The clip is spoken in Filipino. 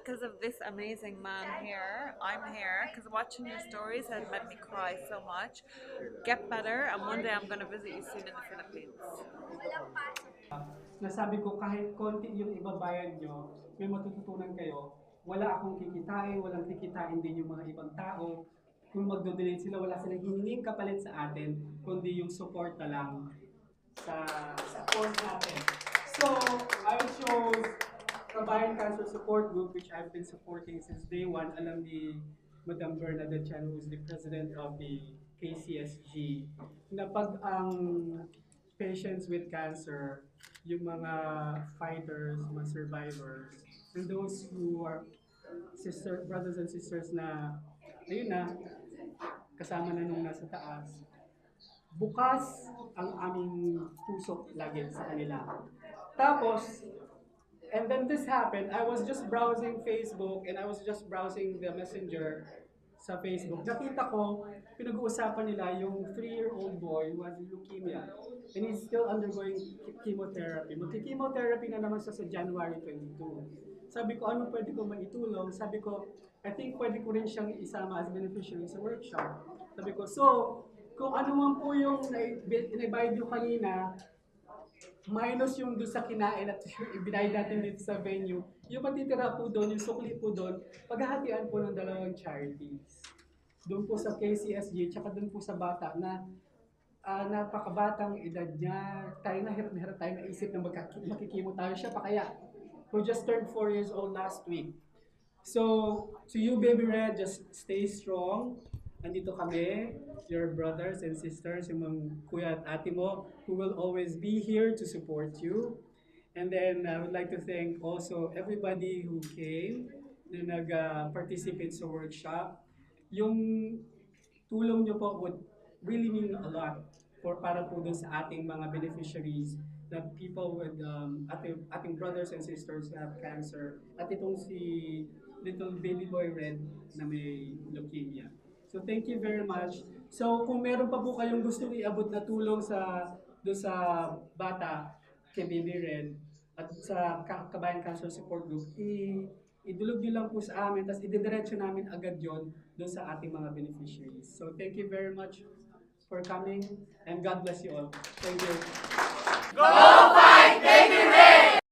because of this amazing man here. I'm here because watching your stories has made me cry so much. Get better, and one day I'm going to visit you soon in the Philippines. Nasabi ko kahit konti yung ibabayad nyo, may matututunan kayo. Wala akong kikitain, walang kikitain din yung mga ibang tao. Kung magdo-donate sila, wala silang hiningin kapalit sa atin, kundi yung support na lang sa support natin. So, I chose Kabayan Cancer Support Group, which I've been supporting since day one. Alam ni Madam Bernadette Chan, who is the president of the KCSG, na pag ang patients with cancer, yung mga fighters, mga survivors, and those who are brothers and sisters na, ayun na, kasama na nung nasa taas, bukas ang aming puso lagi sa kanila. Tapos, and then this happened, I was just browsing Facebook and I was just browsing the messenger sa Facebook. Nakita ko, pinag-uusapan nila yung 3-year-old boy who has leukemia and he's still undergoing chemotherapy. Magki-chemotherapy na naman siya sa January 22. Sabi ko, ano pwede ko maitulong? Sabi ko, I think pwede ko rin siyang isama as beneficiary sa workshop. Sabi ko, so, kung ano man po yung inayad nyo kanina, minus yung doon sa kinain at ibinayad natin dito sa venue, yung matitira po doon, yung sukli po doon, paghahatian po ng dalawang charities. Doon po sa KCSG, tsaka doon po sa bata na napakabatang edad niya, tayo na hirap tayo naisip na makikimo tayo siya pa kaya, who just turned 4 years old last week. So, to you Baby Red, just stay strong. Nandito kami, your brothers and sisters, yung mga kuya at ate mo, who will always be here to support you. And then I would like to thank also everybody who came na nag-participate sa workshop. Yung tulong nyo po would really mean a lot para po dun sa ating mga beneficiaries, the people with ating brothers and sisters who have cancer, at itong si little baby boy Red na may leukemia. So thank you very much. So kung meron pa po kayong gustong iabot na tulong do sa bata kay Baby Red at sa Kabayan Cancer Support Group, idulog nyo lang po sa amin, tapos ididiretso namin agad yon doon sa ating mga beneficiaries. So thank you very much for coming and God bless you all. Thank you. Go fight, baby red!